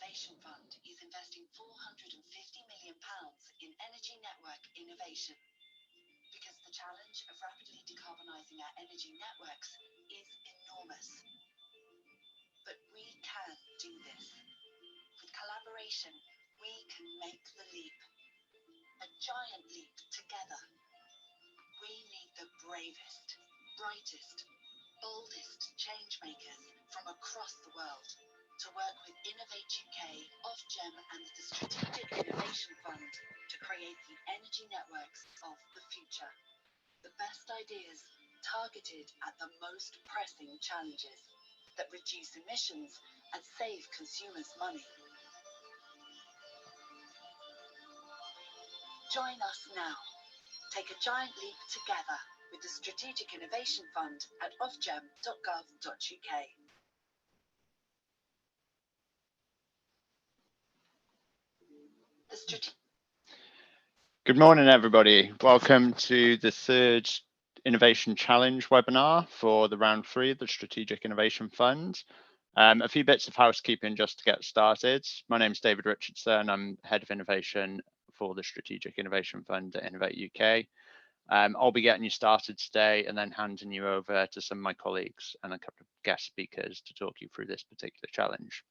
Innovation Fund is investing £450 million in energy network innovation, because the challenge of rapidly decarbonising our energy networks is enormous. But we can do this. With collaboration, we can make the leap. A giant leap together. We need the bravest, brightest, boldest change makers from across the world to work with Innovate UK, Ofgem and the Strategic Innovation Fund to create the energy networks of the future. The best ideas targeted at the most pressing challenges that reduce emissions and save consumers money. Join us now. Take a giant leap together with the Strategic Innovation Fund at ofgem.gov.uk. Good morning, everybody. Welcome to the third Innovation Challenge webinar for the round 3 of the Strategic Innovation Fund. A few bits of housekeeping just to get started. My name is David Richardson. I'm Head of Innovation for the Strategic Innovation Fund at Innovate UK. I'll be getting you started today and then handing you over to some of my colleagues and a couple of guest speakers to talk you through this particular challenge.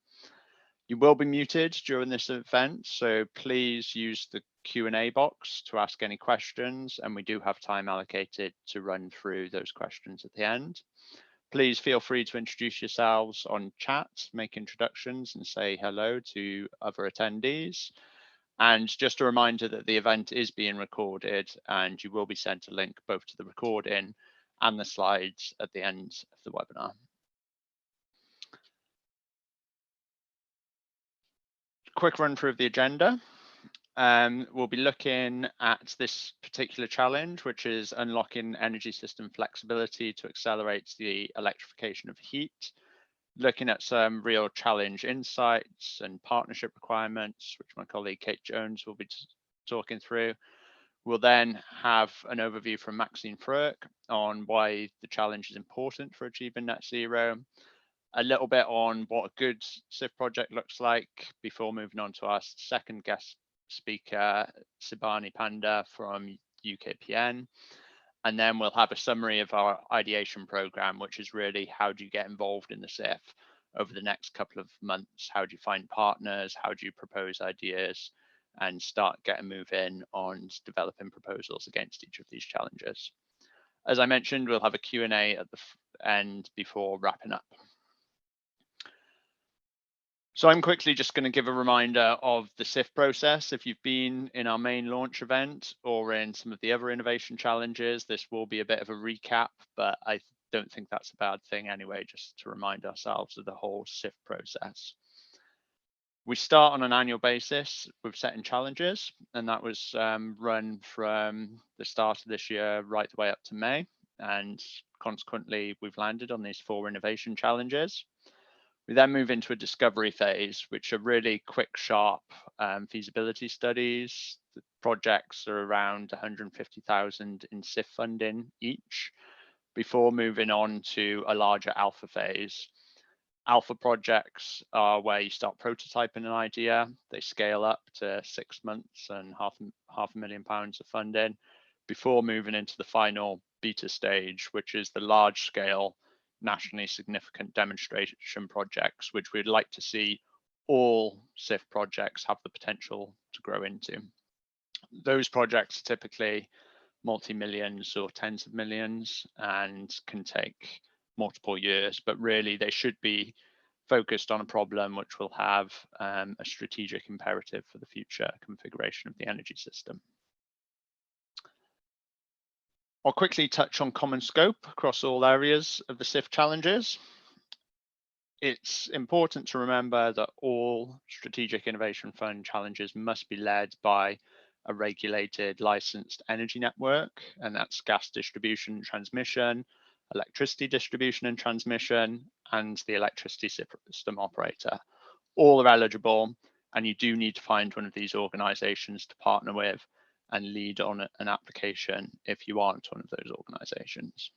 You will be muted during this event, so please use the Q&A box to ask any questions, and we do have time allocated to run through those questions at the end. Please feel free to introduce yourselves on chat, make introductions and say hello to other attendees. And just a reminder that the event is being recorded and you will be sent a link both to the recording and the slides at the end of the webinar. Quick run through of the agenda. We'll be looking at this particular challenge, which is unlocking energy system flexibility to accelerate the electrification of heat, looking at some real challenge insights and partnership requirements, which my colleague Kate Jones will be talking through. We'll then have an overview from Maxine Frerk on why the challenge is important for achieving net zero, a little bit on what a good SIF project looks like before moving on to our second guest speaker, Sibani Panda from UKPN. And then we'll have a summary of our ideation program, which is really how do you get involved in the SIF over the next couple of months? How do you find partners? How do you propose ideas and start getting moving on developing proposals against each of these challenges? As I mentioned, we'll have a Q&A at the end before wrapping up. So I'm quickly just going to give a reminder of the SIF process. If you've been in our main launch event or in some of the other innovation challenges, this will be a bit of a recap, but I don't think that's a bad thing anyway, just to remind ourselves of the whole SIF process. We start on an annual basis with setting challenges, and that was run from the start of this year right the way up to May. And consequently, we've landed on these 4 innovation challenges. We then move into a discovery phase, which are really quick, sharp feasibility studies. The projects are around 150,000 in SIF funding each, before moving on to a larger alpha phase. Alpha projects are where you start prototyping an idea. They scale up to 6 months and half £500,000 of funding before moving into the final beta stage, which is the large scale nationally significant demonstration projects, which we'd like to see all SIF projects have the potential to grow into. Those projects are typically multi-millions or tens of millions and can take multiple years, but really they should be focused on a problem which will have a strategic imperative for the future configuration of the energy system. I'll quickly touch on common scope across all areas of the SIF challenges. It's important to remember that all Strategic Innovation Fund challenges must be led by a regulated licensed energy network, and that's gas distribution and transmission, electricity distribution and transmission, and the electricity system operator. All are eligible, and you do need to find one of these organizations to partner with and lead on an application if you aren't one of those organizations.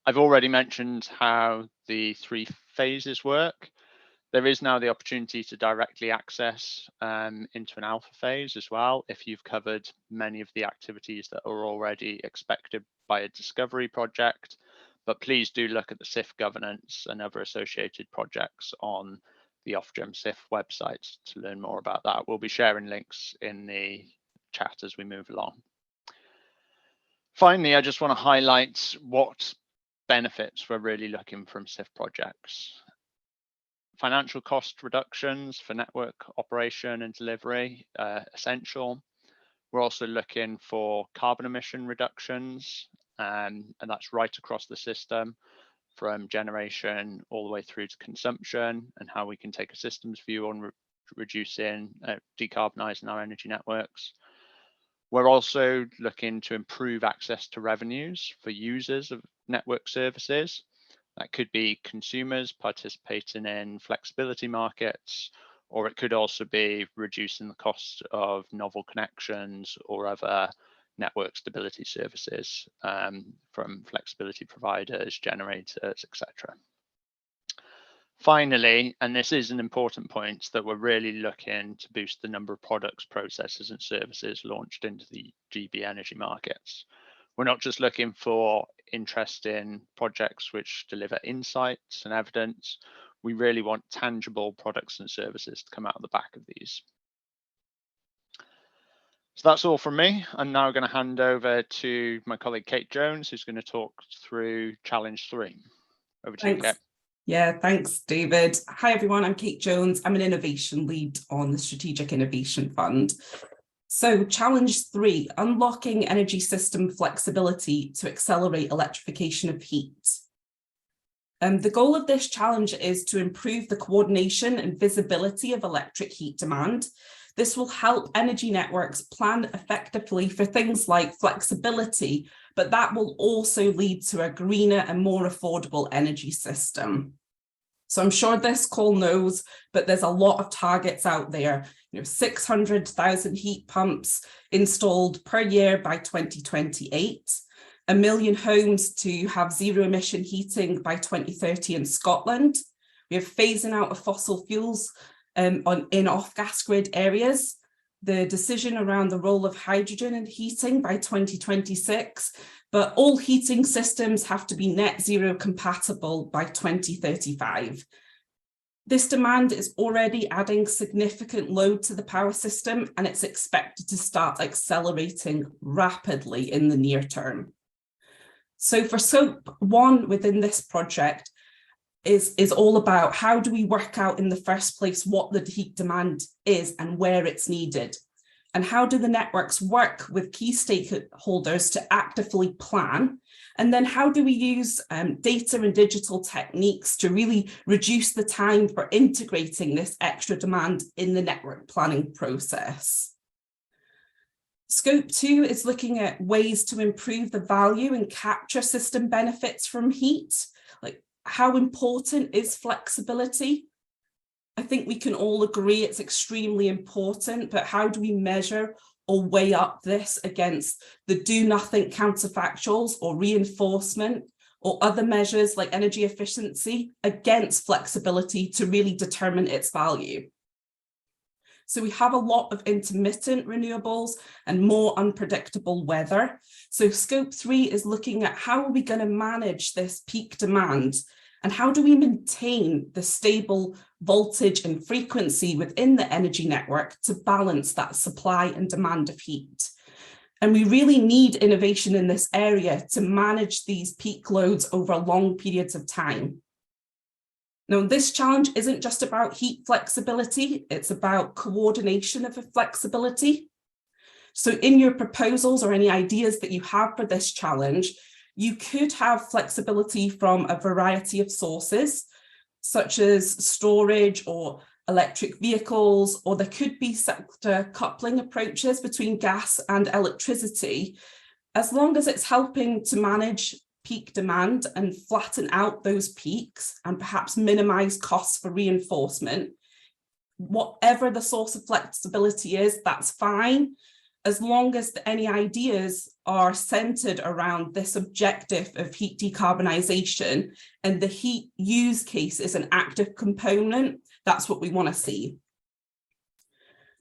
I've already mentioned how the 3 phases work. There is now the opportunity to directly access into an alpha phase as well, if you've covered many of the activities that are already expected by a discovery project. But please do look at the SIF governance and other associated projects on the Ofgem SIF website to learn more about that. We'll be sharing links in the chat as we move along. Finally, I just want to highlight what benefits we're really looking from SIF projects. Financial cost reductions for network operation and delivery, essential. We're also looking for carbon emission reductions, and that's right across the system, from generation all the way through to consumption, and how we can take a systems view on reducing, decarbonising our energy networks. We're also looking to improve access to revenues for users of network services. That could be consumers participating in flexibility markets, or it could also be reducing the cost of novel connections or other network stability services from flexibility providers, generators, etc. Finally, and this is an important point, that we're really looking to boost the number of products, processes and services launched into the GB energy markets. We're not just looking for interesting projects which deliver insights and evidence. We really want tangible products and services to come out of the back of these. So that's all from me. I'm now going to hand over to my colleague Kate Jones, who's going to talk through Challenge 3. Over to you, Kate. Yeah, thanks, David. Hi, everyone. I'm Kate Jones. I'm an innovation lead on the Strategic Innovation Fund. So Challenge 3, unlocking energy system flexibility to accelerate electrification of heat. The goal of this challenge is to improve the coordination and visibility of electric heat demand. This will help energy networks plan effectively for things like flexibility, but that will also lead to a greener and more affordable energy system. So I'm sure this call knows, but there's a lot of targets out there. 600,000 heat pumps installed per year by 2028, 1 million homes to have zero emission heating by 2030 in Scotland. We have phasing out of fossil fuels in off-gas grid areas. The decision around the role of hydrogen in heating by 2026, but all heating systems have to be net zero compatible by 2035. This demand is already adding significant load to the power system, and it's expected to start accelerating rapidly in the near term. So for Scope 1 within this project is all about how do we work out in the first place what the heat demand is and where it's needed, and how do the networks work with key stakeholders to actively plan, and then how do we use data and digital techniques to really reduce the time for integrating this extra demand in the network planning process. Scope 2 is looking at ways to improve the value and capture system benefits from heat. Like, how important is flexibility? I think we can all agree it's extremely important, but how do we measure or weigh up this against the do nothing counterfactuals or reinforcement or other measures like energy efficiency against flexibility to really determine its value? So we have a lot of intermittent renewables and more unpredictable weather. So Scope 3 is looking at how are we going to manage this peak demand, and how do we maintain the stable voltage and frequency within the energy network to balance that supply and demand of heat. And we really need innovation in this area to manage these peak loads over long periods of time. Now, this challenge isn't just about heat flexibility, it's about coordination of flexibility. So in your proposals or any ideas that you have for this challenge, you could have flexibility from a variety of sources, such as storage or electric vehicles, or there could be sector coupling approaches between gas and electricity, as long as it's helping to manage peak demand and flatten out those peaks and perhaps minimize costs for reinforcement. Whatever the source of flexibility is, that's fine, as long as any ideas are centered around this objective of heat decarbonisation and the heat use case is an active component, That's what we want to see.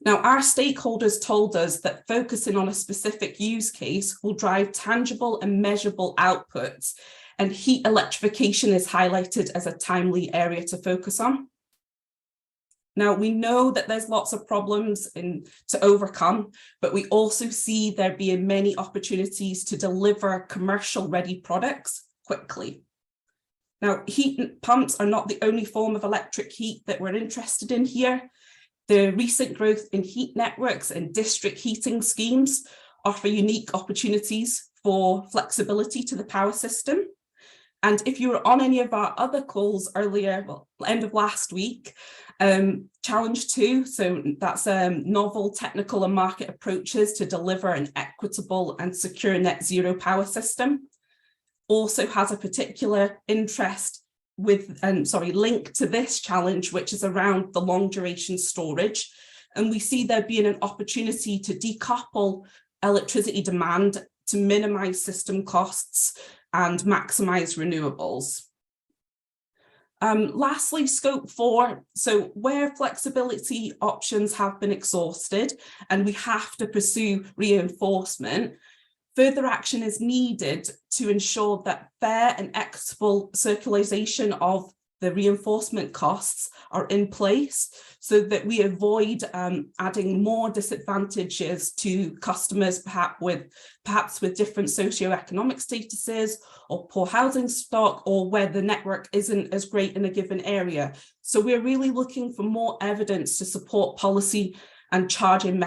Now, our stakeholders told us that focusing on a specific use case will drive tangible and measurable outputs, and heat electrification is highlighted as a timely area to focus on. Now, we know that there's lots of problems to overcome, but we also see there being many opportunities to deliver commercial-ready products quickly. Now, heat pumps are not the only form of electric heat that we're interested in here. The recent growth in heat networks and district heating schemes offer unique opportunities for flexibility to the power system. And if you were on any of our other calls earlier, well, end of last week, challenge 2, so that's novel technical and market approaches to deliver an equitable and secure net zero power system, also has a particular interest with, link to this challenge, which is around the long duration storage. And we see there being an opportunity to decouple electricity demand to minimize system costs and maximize renewables. Lastly, scope 4. So where flexibility options have been exhausted and we have to pursue reinforcement, further action is needed to ensure that fair and equitable circularization of the reinforcement costs are in place so that we avoid adding more disadvantages to customers, perhaps with different socioeconomic statuses or poor housing stock, or where the network isn't as great in a given area. So we're really looking for more evidence to support policy and charging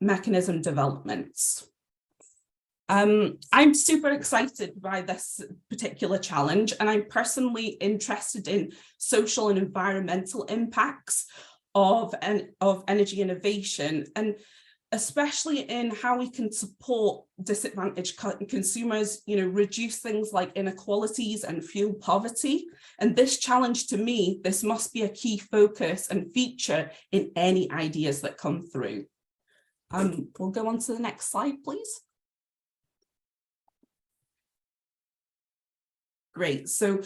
mechanism developments. I'm super excited by this particular challenge, and I'm personally interested in social and environmental impacts of energy innovation, and especially in how we can support disadvantaged consumers, reduce things like inequalities and fuel poverty. And this challenge, to me, this must be a key focus and feature in any ideas that come through. We'll go on to the next slide, please. Great. So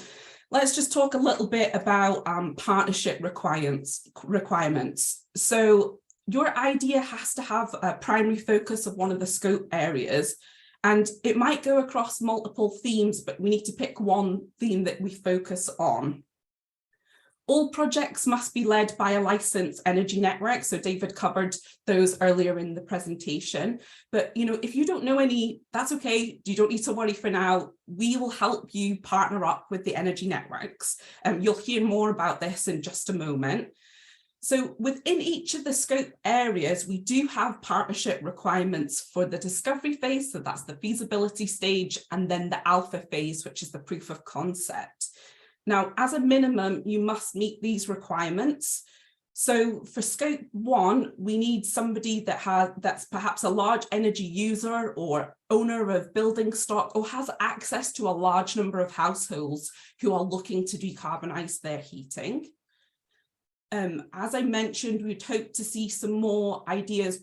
let's just talk a little bit about partnership requirements. So your idea has to have a primary focus of one of the scope areas, and it might go across multiple themes, but we need to pick one theme that we focus on. All projects must be led by a licensed energy network. So David covered those earlier in the presentation. But if you don't know any, that's okay. You don't need to worry for now. We will help you partner up with the energy networks. You'll hear more about this in just a moment. So within each of the scope areas, we do have partnership requirements for the discovery phase. So that's the feasibility stage, and then the alpha phase, which is the proof of concept. Now, as a minimum, you must meet these requirements. So for scope 1, we need somebody that's perhaps a large energy user or owner of building stock, or has access to a large number of households who are looking to decarbonize their heating. As I mentioned, we'd hope to see some more ideas,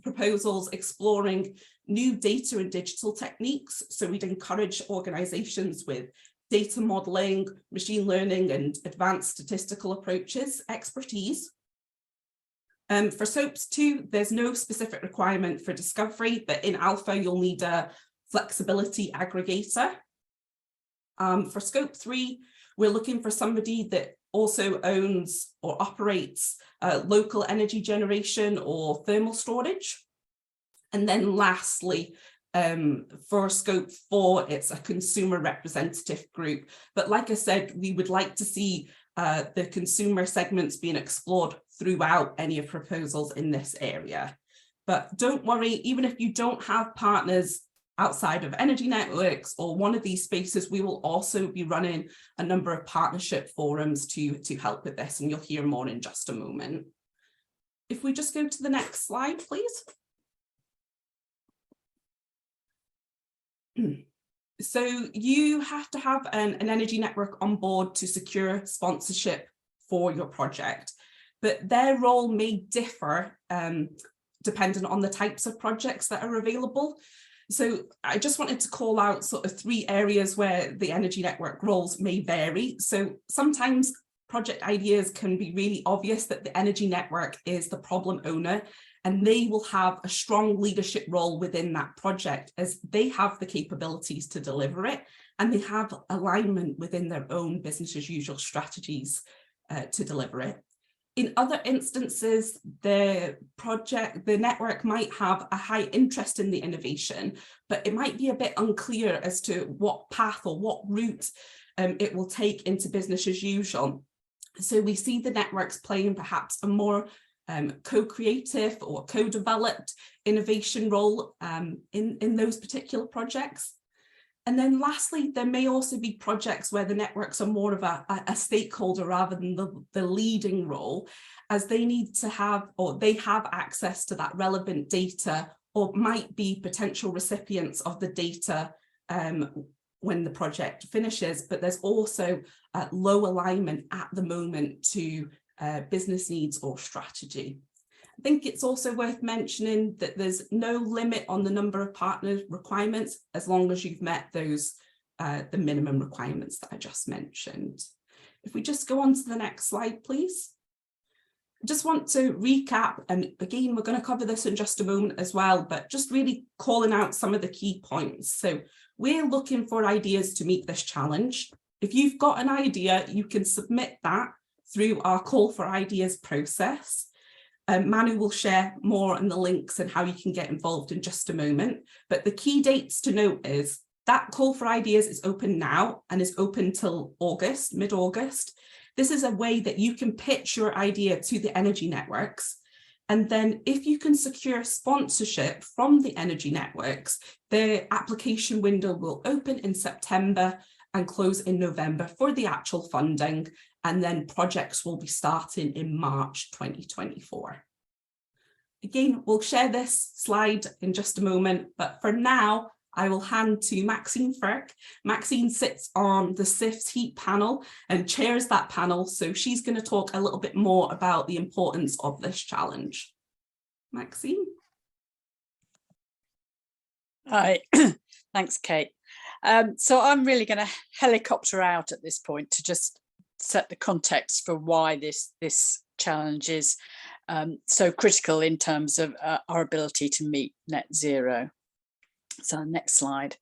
proposals exploring new data and digital techniques. So we'd encourage organizations with data modeling, machine learning, and advanced statistical approaches expertise. For SOAPs 2, there's no specific requirement for discovery, but in alpha, you'll need a flexibility aggregator. For scope 3, we're looking for somebody that also owns or operates local energy generation or thermal storage. And then lastly, for scope 4, it's a consumer representative group. But like I said, we would like to see the consumer segments being explored throughout any of proposals in this area. But don't worry, even if you don't have partners outside of energy networks or one of these spaces, we will also be running a number of partnership forums to help with this, and you'll hear more in just a moment. If we just go to the next slide, please. So you have to have an energy network on board to secure sponsorship for your project, but their role may differ depending on the types of projects that are available. So I just wanted to call out sort of 3 areas where the energy network roles may vary. So sometimes project ideas can be really obvious that the energy network is the problem owner, and they will have a strong leadership role within that project as they have the capabilities to deliver it, and they have alignment within their own business as usual strategies to deliver it. In other instances, the network might have a high interest in the innovation, but it might be a bit unclear as to what path or what route it will take into business as usual. So we see the networks playing perhaps a more co-creative or co-developed innovation role in those particular projects. And then lastly, there may also be projects where the networks are more of a stakeholder rather than the leading role, as they need to have, or they have access to that relevant data, or might be potential recipients of the data when the project finishes, but there's also low alignment at the moment to business needs or strategy. I think it's also worth mentioning that there's no limit on the number of partner requirements as long as you've met those the minimum requirements that I just mentioned. If we just go on to the next slide, please. I just want to recap, and again, we're going to cover this in just a moment as well, but just really calling out some of the key points. So we're looking for ideas to meet this challenge. If you've got an idea, you can submit that through our call for ideas process. Manu will share more on the links and how you can get involved in just a moment. But the key dates to note is that call for ideas is open now and is open till August, mid-August. This is a way that you can pitch your idea to the energy networks. And then if you can secure sponsorship from the energy networks, the application window will open in September and close in November for the actual funding. And then projects will be starting in March 2024. Again, we'll share this slide in just a moment, but for now, I will hand to Maxine Firk. Maxine sits on the SIF's heat panel and chairs that panel, so she's going to talk a little bit more about the importance of this challenge. Maxine? Hi, thanks, Kate. So I'm really going to helicopter out at this point to just set the context for why this challenge is so critical in terms of our ability to meet net zero. So next slide.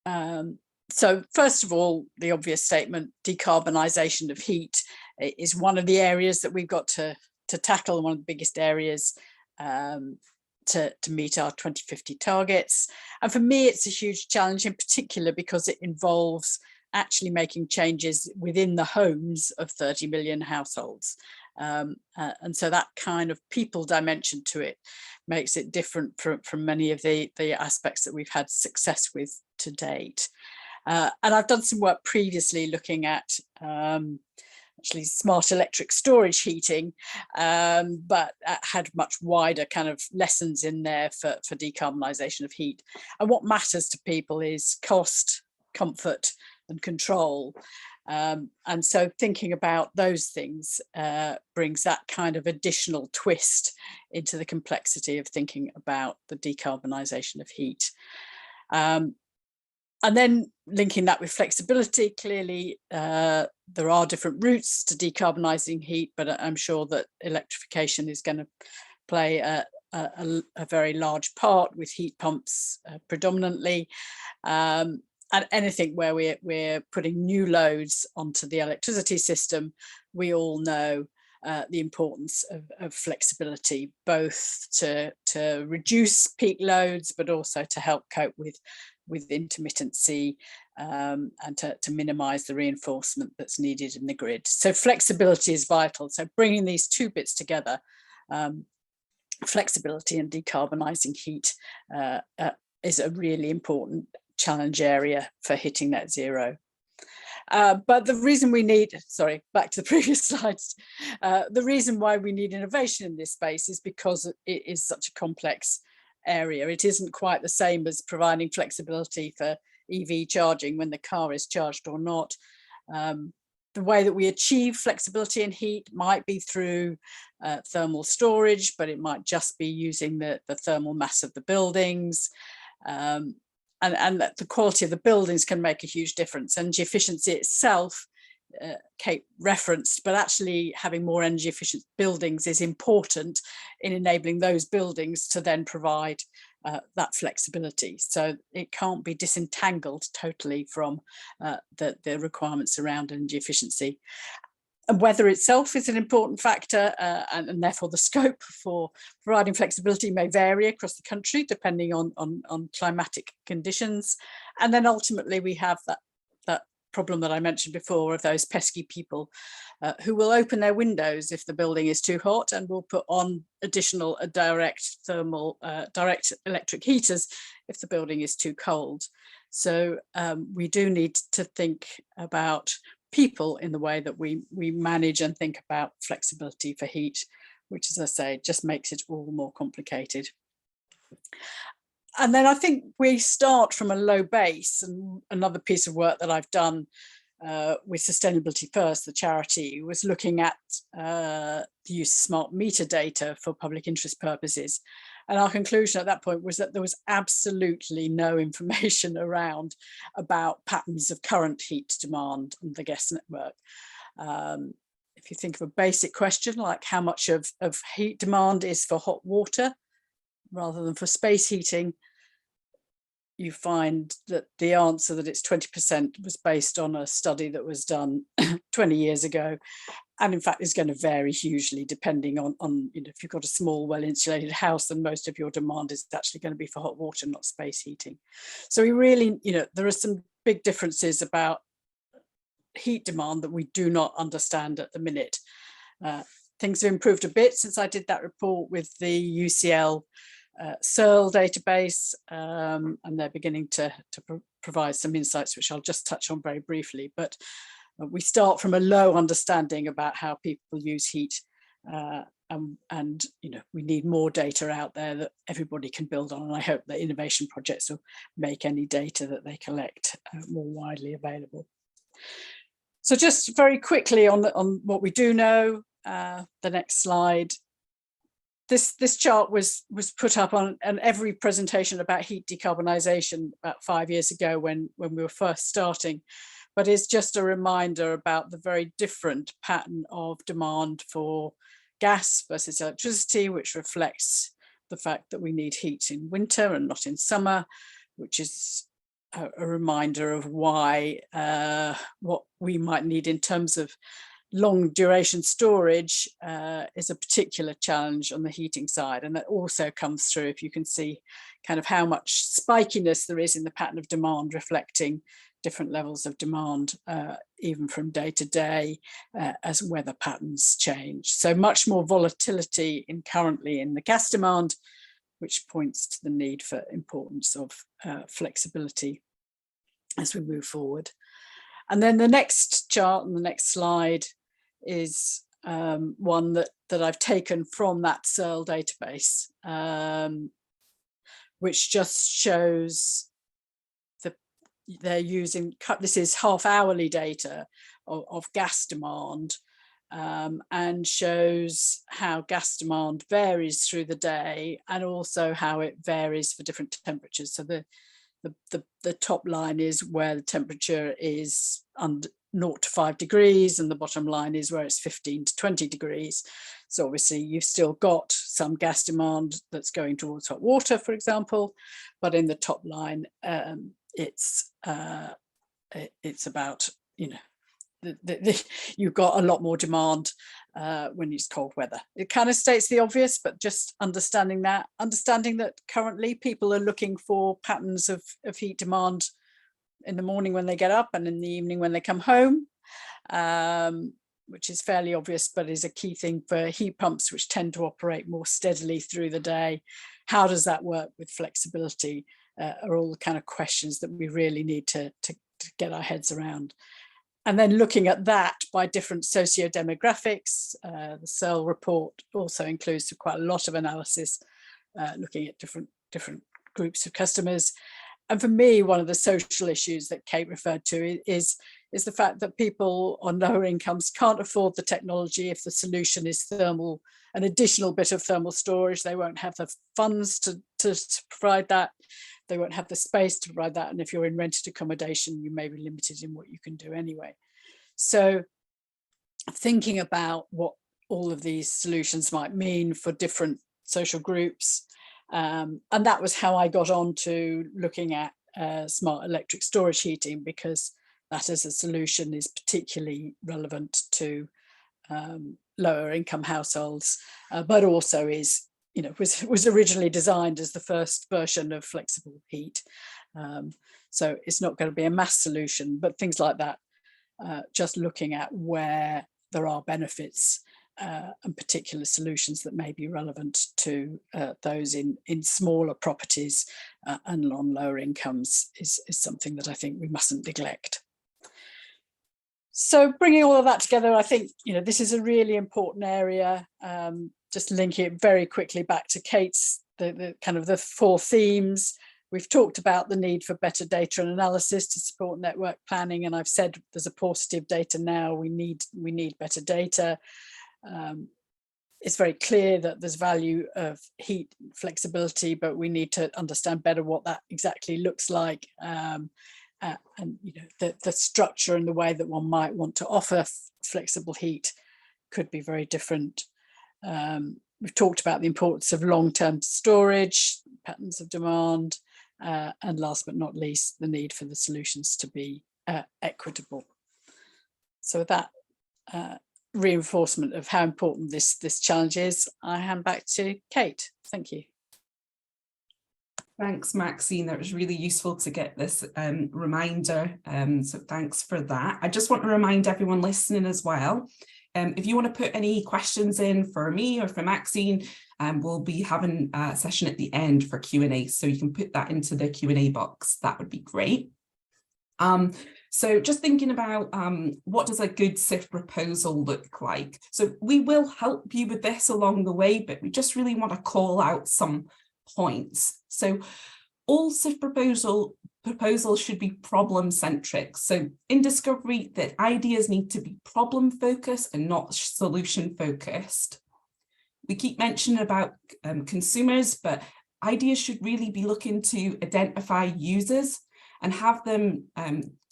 So first of all, the obvious statement, decarbonisation of heat is one of the areas that we've got to tackle, one of the biggest areas to meet our 2050 targets. And for me, it's a huge challenge in particular because it involves actually making changes within the homes of 30 million households. And so that kind of people dimension to it makes it different from many of the aspects that we've had success with to date. And I've done some work previously looking at actually smart electric storage heating, but had much wider kind of lessons in there for decarbonisation of heat. And what matters to people is cost, comfort and control. And so thinking about those things brings that kind of additional twist into the complexity of thinking about the decarbonisation of heat. And then linking that with flexibility, clearly there are different routes to decarbonising heat, but I'm sure that electrification is going to play a very large part with heat pumps predominantly. And anything where we're putting new loads onto the electricity system, we all know the importance of flexibility, both to reduce peak loads, but also to help cope with intermittency and to minimise the reinforcement that's needed in the grid. So flexibility is vital. So bringing these two bits together, flexibility and decarbonising heat is a really important challenge area for hitting net zero. But the reason we need, sorry, back to the previous slides, the reason why we need innovation in this space is because it is such a complex area. It isn't quite the same as providing flexibility for EV charging when the car is charged or not. The way that we achieve flexibility in heat might be through thermal storage, but it might just be using the thermal mass of the buildings. And that the quality of the buildings can make a huge difference. Energy efficiency itself Kate referenced, but actually having more energy efficient buildings is important in enabling those buildings to then provide that flexibility. So it can't be disentangled totally from the requirements around energy efficiency. And weather itself is an important factor, and therefore the scope for providing flexibility may vary across the country depending on climatic conditions. And then ultimately we have that problem that I mentioned before of those pesky people who will open their windows if the building is too hot and will put on additional direct electric heaters if the building is too cold. So we do need to think about people in the way that we manage and think about flexibility for heat, which, as I say, just makes it all more complicated. And then I think we start from a low base, and another piece of work that I've done with Sustainability First, the charity, was looking at the use of smart meter data for public interest purposes. And our conclusion at that point was that there was absolutely no information around about patterns of current heat demand on the gas network. If you think of a basic question like how much of heat demand is for hot water rather than for space heating, you find that the answer that it's 20% was based on a study that was done 20 years ago, and in fact is going to vary hugely depending on if you've got a small well-insulated house, then most of your demand is actually going to be for hot water, not space heating. So we really, there are some big differences about heat demand that we do not understand at the minute. Things have improved a bit since I did that report with the UCL SIRL database, and they're beginning to provide some insights, which I'll just touch on very briefly. But we start from a low understanding about how people use heat, and we need more data out there that everybody can build on. And I hope that innovation projects will make any data that they collect more widely available. So just very quickly on what we do know, the next slide. This chart was put up on every presentation about heat decarbonisation about 5 years ago when we were first starting, but it's just a reminder about the very different pattern of demand for gas versus electricity, which reflects the fact that we need heat in winter and not in summer, which is a reminder of why what we might need in terms of long duration storage is a particular challenge on the heating side. And that also comes through, if you can see kind of how much spikiness there is in the pattern of demand, reflecting different levels of demand, even from day to day, as weather patterns change. So much more volatility currently in the gas demand, which points to the need for importance of flexibility as we move forward. And then the next chart and the next slide is one that I've taken from that SIRL database, which just shows they're using, this is half-hourly data of gas demand, and shows how gas demand varies through the day and also how it varies for different temperatures. So the top line is where the temperature is under 0 to 5 degrees, and the bottom line is where it's 15 to 20 degrees. So obviously you've still got some gas demand that's going towards hot water, for example, but in the top line it's about, you've got a lot more demand when it's cold weather. It kind of states the obvious, but just understanding that currently people are looking for patterns of heat demand in the morning when they get up and in the evening when they come home, which is fairly obvious, but is a key thing for heat pumps, which tend to operate more steadily through the day. How does that work with flexibility? Are all the kind of questions that we really need to get our heads around. And then looking at that by different socio-demographics, the SIRL report also includes quite a lot of analysis, looking at different groups of customers. And for me, one of the social issues that Kate referred to is the fact that people on lower incomes can't afford the technology if the solution is thermal, an additional bit of thermal storage. They won't have the funds to provide that. They won't have the space to provide that. And if you're in rented accommodation, you may be limited in what you can do anyway. So thinking about what all of these solutions might mean for different social groups. And that was how I got on to looking at smart electric storage heating, because that as a solution is particularly relevant to lower income households, but also is, you know, was originally designed as the first version of flexible heat. So it's not going to be a mass solution, but things like that, just looking at where there are benefits and particular solutions that may be relevant to those in smaller properties and on lower incomes is something that I think we mustn't neglect. So bringing all of that together, I think, you know, this is a really important area. Just linking it very quickly back to Kate's, the kind of the 4 themes. We've talked about the need for better data and analysis to support network planning, and I've said there's a paucity of data now. We need better data. It's very clear that there's value of heat flexibility, but we need to understand better what that exactly looks like. And you know, the structure and the way that one might want to offer flexible heat could be very different. We've talked about the importance of long-term storage, patterns of demand, and last but not least, the need for the solutions to be equitable. So with that reinforcement of how important this challenge is, I hand back to Kate. Thank you. Thanks, Maxine. That was really useful to get this reminder. So thanks for that. I just want to remind everyone listening as well, if you want to put any questions in for me or for Maxine, we'll be having a session at the end for Q&A. So you can put that into the Q&A box. That would be great. So just thinking about what does a good SIF proposal look like? So we will help you with this along the way, but we just really want to call out some points. So all SIF proposals should be problem centric. So in discovery, the ideas need to be problem focused and not solution focused. We keep mentioning about consumers, but ideas should really be looking to identify users and have them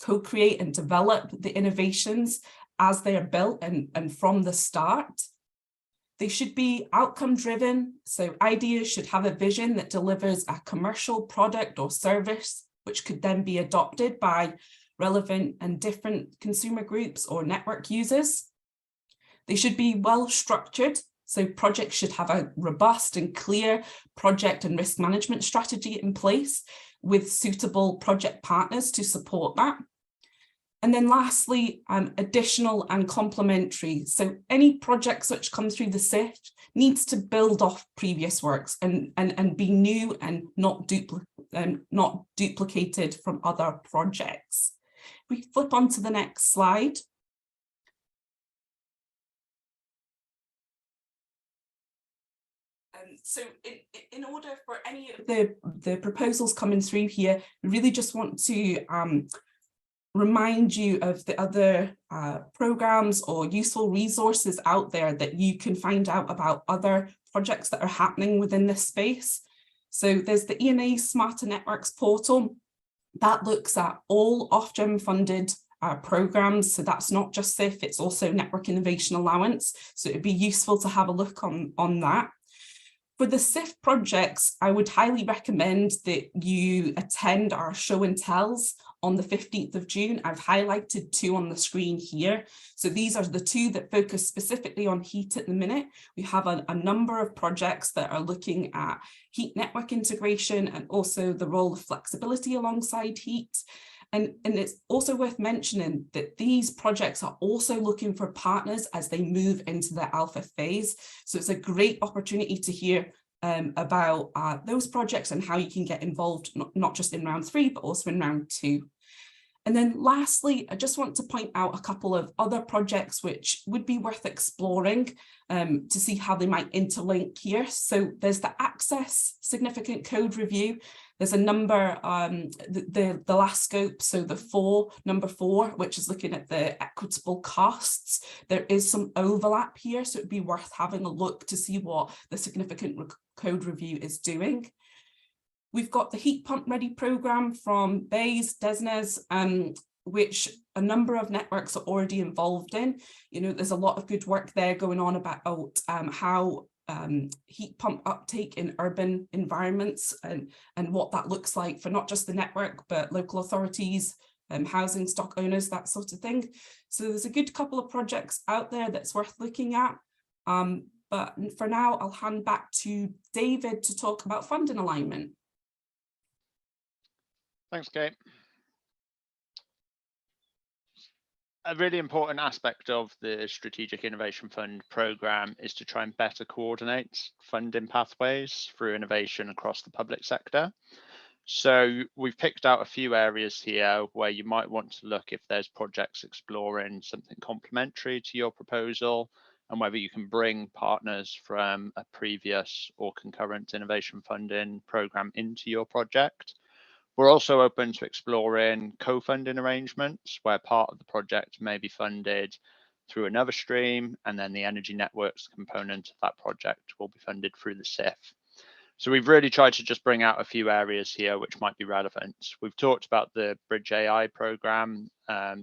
co-create and develop the innovations as they are built and from the start. They should be outcome driven. So ideas should have a vision that delivers a commercial product or service, which could then be adopted by relevant and different consumer groups or network users. They should be well structured. So projects should have a robust and clear project and risk management strategy in place with suitable project partners to support that. And then lastly, additional and complementary. So any projects which come through the SIF needs to build off previous works and be new and not duplicated from other projects. If we flip on to the next slide. So in order for any of the proposals coming through here, we really just want to remind you of the other programs or useful resources out there that you can find out about other projects that are happening within this space. So there's the ENA Smarter Networks portal that looks at all Ofgem funded programs. So that's not just SIF, it's also Network Innovation Allowance. So it'd be useful to have a look on that. For the SIF projects, I would highly recommend that you attend our show and tells on the 15th of June. I've highlighted 2 on the screen here. So these are the 2 that focus specifically on heat at the minute. We have a number of projects that are looking at heat network integration and also the role of flexibility alongside heat. And it's also worth mentioning that these projects are also looking for partners as they move into their alpha phase. So it's a great opportunity to hear about those projects and how you can get involved, not just in round 3, but also in round 2. And then lastly, I just want to point out a couple of other projects which would be worth exploring to see how they might interlink here. So there's the Access Significant Code Review. There's a number, the last scope, so the number 4, which is looking at the equitable costs. There is some overlap here, so it'd be worth having a look to see what the Significant Code Review is doing. We've got the Heat Pump Ready programme from BEIS, DESNZ, which a number of networks are already involved in. You know, there's a lot of good work there going on about how heat pump uptake in urban environments and what that looks like for not just the network, but local authorities, housing stock owners, that sort of thing. So there's a good couple of projects out there that's worth looking at. But for now, I'll hand back to David to talk about funding alignment. Thanks, Kate. A really important aspect of the Strategic Innovation Fund programme is to try and better coordinate funding pathways through innovation across the public sector. So we've picked out a few areas here where you might want to look if there's projects exploring something complementary to your proposal, and whether you can bring partners from a previous or concurrent innovation funding programme into your project. We're also open to exploring co-funding arrangements where part of the project may be funded through another stream, and then the energy networks component of that project will be funded through the SIF. So we've really tried to just bring out a few areas here which might be relevant. We've talked about the Bridge AI programme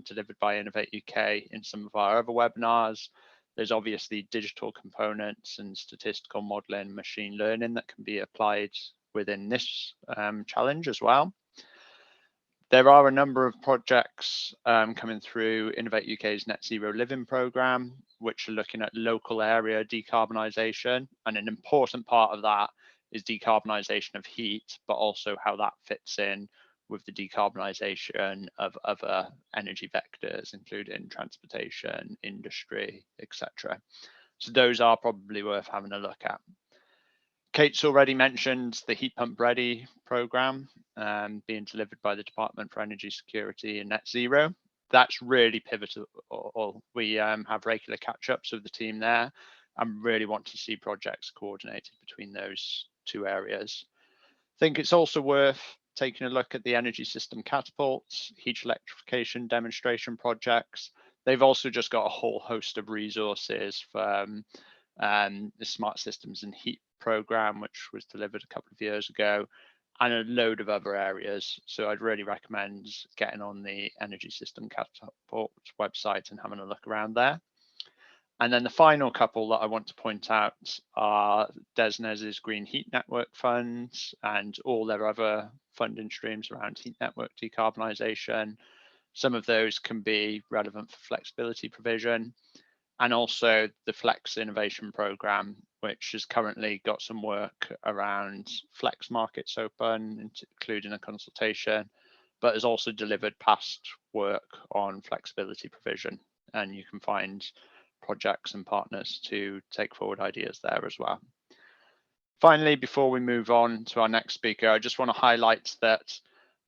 delivered by Innovate UK in some of our other webinars. There's obviously digital components and statistical modelling, machine learning that can be applied within this challenge as well. There are a number of projects coming through Innovate UK's Net Zero Living programme, which are looking at local area decarbonisation, and an important part of that is decarbonisation of heat, but also how that fits in with the decarbonisation of other energy vectors, including transportation, industry, etc. So those are probably worth having a look at. Kate's already mentioned the Heat Pump Ready programme being delivered by the Department for Energy Security and Net Zero. That's really pivotal. We have regular catch-ups with the team there and really want to see projects coordinated between those two areas. I think it's also worth taking a look at the energy system catapults, heat electrification demonstration projects. They've also just got a whole host of resources for the Smart Systems and Heat programme, which was delivered a couple of years ago, and a load of other areas. So I'd really recommend getting on the Energy System Catapult website and having a look around there. And then the final couple that I want to point out are DESNZ's Green Heat Network funds and all their other funding streams around heat network decarbonisation. Some of those can be relevant for flexibility provision, and also the Flex Innovation Programme, which has currently got some work around Flex Markets Open, including a consultation, but has also delivered past work on flexibility provision. And you can find projects and partners to take forward ideas there as well. Finally, before we move on to our next speaker, I just want to highlight that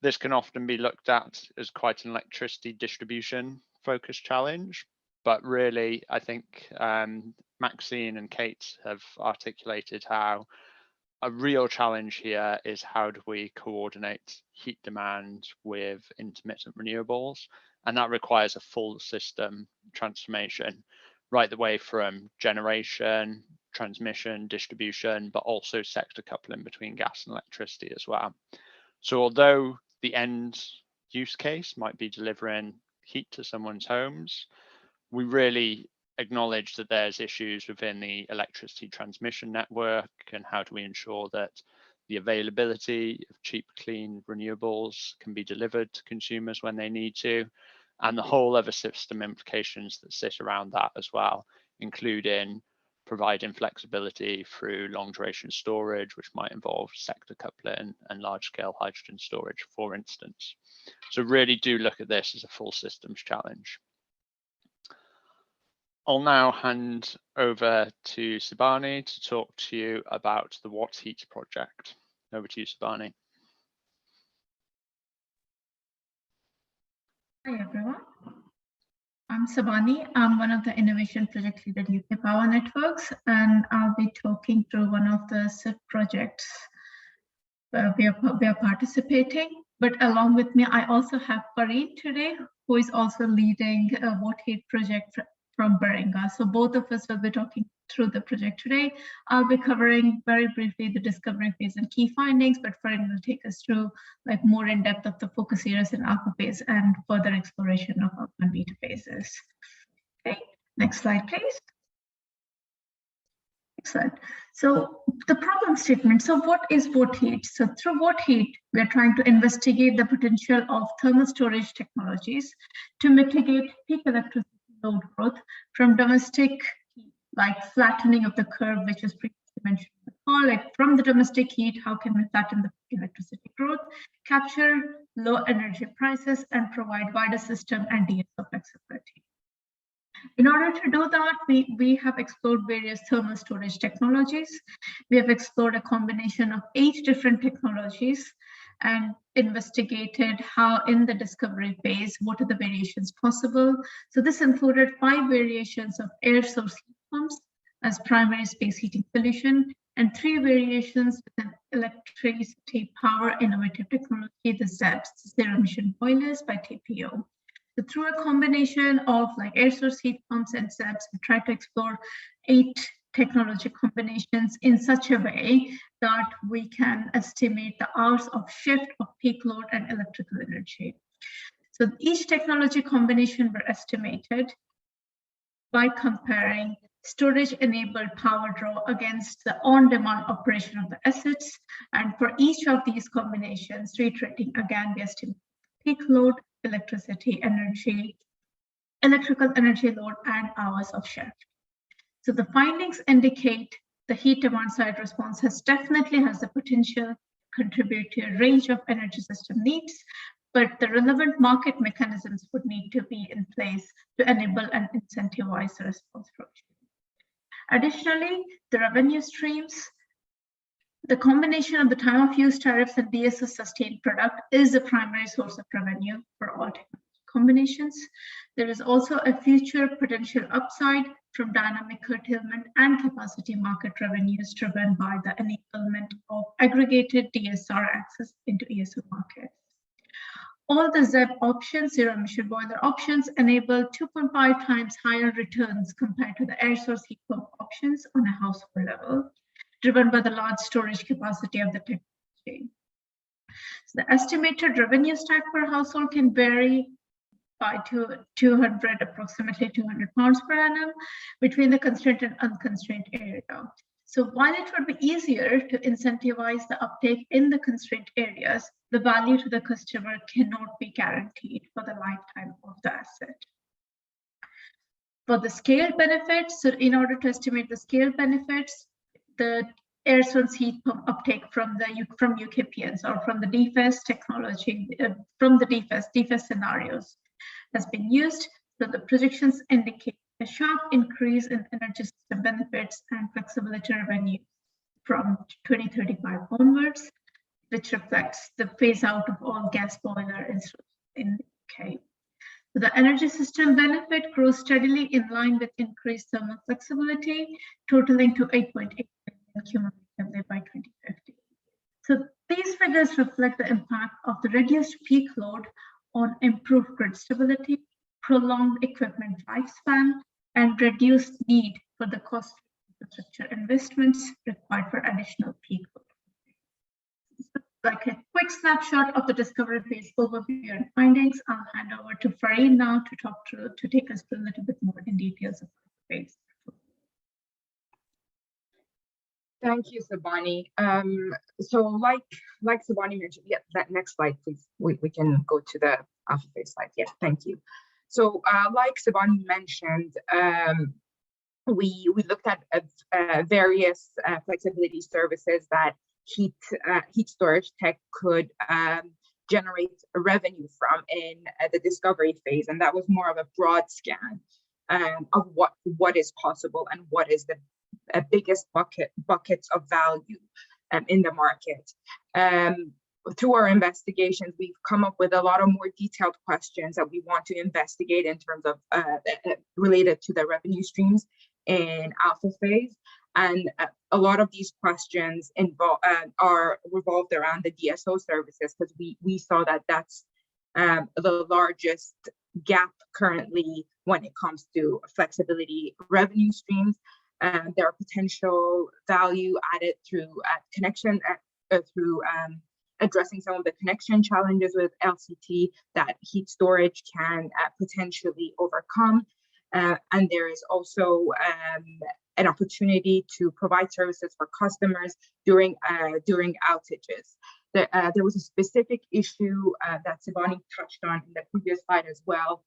this can often be looked at as quite an electricity distribution focused challenge, but really I think Maxine and Kate have articulated how a real challenge here is how do we coordinate heat demand with intermittent renewables, and that requires a full system transformation, right the way from generation, transmission, distribution, but also sector coupling between gas and electricity as well. So although the end use case might be delivering heat to someone's homes, we really acknowledge that there's issues within the electricity transmission network, and how do we ensure that the availability of cheap, clean renewables can be delivered to consumers when they need to, and the whole other system implications that sit around that as well, including providing flexibility through long duration storage, which might involve sector coupling and large scale hydrogen storage, for instance. So really do look at this as a full systems challenge. I'll now hand over to Sibani to talk to you about the What Heat project. Over to you, Sibani. Hi everyone, I'm Sabani. I'm one of the innovation project lead at UK Power Networks, and I'll be talking through one of the SIF projects where we are participating. But along with me, I also have Fareed today, who is also leading a What Heat project from Baringa. So both of us will be talking through the project today. I'll be covering very briefly the discovery phase and key findings, but Farin will take us through like more in depth of the focus areas in alpha phase and further exploration of alpha and beta phases. Okay, next slide, please. Excellent. So the problem statement. So what is watt heat? So through watt heat, we are trying to investigate the potential of thermal storage technologies to mitigate peak electricity load growth from domestic heat, like flattening of the curve, which was previously mentioned before, like from the domestic heat, how can we flatten the electricity growth, capture low energy prices, and provide wider system and DSO flexibility. In order to do that, we have explored various thermal storage technologies. We have explored a combination of 8 different technologies and investigated how in the discovery phase, what are the variations possible. So this included 5 variations of air source heat pumps as primary space heating solution, and 3 variations with an electricity power innovative technology, the ZEBs, zero emission boilers by TPO. So through a combination of like air source heat pumps and ZEBs, we try to explore 8 technology combinations in such a way that we can estimate the hours of shift of peak load and electrical energy. So each technology combination were estimated by comparing storage-enabled power draw against the on-demand operation of the assets. And for each of these combinations, reiterating again, we estimate peak load, electricity energy, electrical energy load, and hours of shift. So the findings indicate the heat demand side response definitely has the potential to contribute to a range of energy system needs, but the relevant market mechanisms would need to be in place to enable and incentivize the response approach. Additionally, the revenue streams, the combination of the time of use tariffs and DSO sustained product is the primary source of revenue for all technology combinations. There is also a future potential upside from dynamic curtailment and capacity market revenues driven by the enablement of aggregated DSR access into ESO markets. All the ZEB options, zero emission boiler options, enable 2.5 times higher returns compared to the air source heat pump options on a household level, driven by the large storage capacity of the technology. So the estimated revenue stack per household can vary by approximately 200 pounds per annum between the constrained and unconstrained area. So while it would be easier to incentivize the uptake in the constrained areas, the value to the customer cannot be guaranteed for the lifetime of the asset. For the scale benefits, so in order to estimate the scale benefits, the air source heat pump uptake from UKPNs or from the DFES technology, from the DFES scenarios has been used. So the projections indicate a sharp increase in energy system benefits and flexibility revenue from 2035 onwards, which reflects the phase out of all gas boiler in the UK. So the energy system benefit grows steadily in line with increased thermal flexibility, totaling to 8.8 billion cumulatively by 2050. So these figures reflect the impact of the reduced peak load on improved grid stability, prolonged equipment lifespan, and reduced need for the cost infrastructure investments required for additional peak load. Like a quick snapshot of the discovery phase overview and findings, I'll hand over to Farin now to take us through a little bit more in details of the phase. Thank you, Sabani. So like Sabani mentioned, yeah, that next slide, please. We can go to the alpha phase slide. Yeah, thank you. So like Sabani mentioned, we looked at various flexibility services that heat storage tech could generate a revenue from in the discovery phase, and that was more of a broad scan of what is possible and what is the biggest buckets of value in the market. Through our investigations, we've come up with a lot of more detailed questions that we want to investigate in terms of related to the revenue streams in alpha phase. And a lot of these questions are revolved around the DSO services, because we saw that that's the largest gap currently when it comes to flexibility revenue streams. There are potential value added through addressing some of the connection challenges with LCT that heat storage can potentially overcome. And there is also an opportunity to provide services for customers during outages. There was a specific issue that Sibani touched on in the previous slide as well,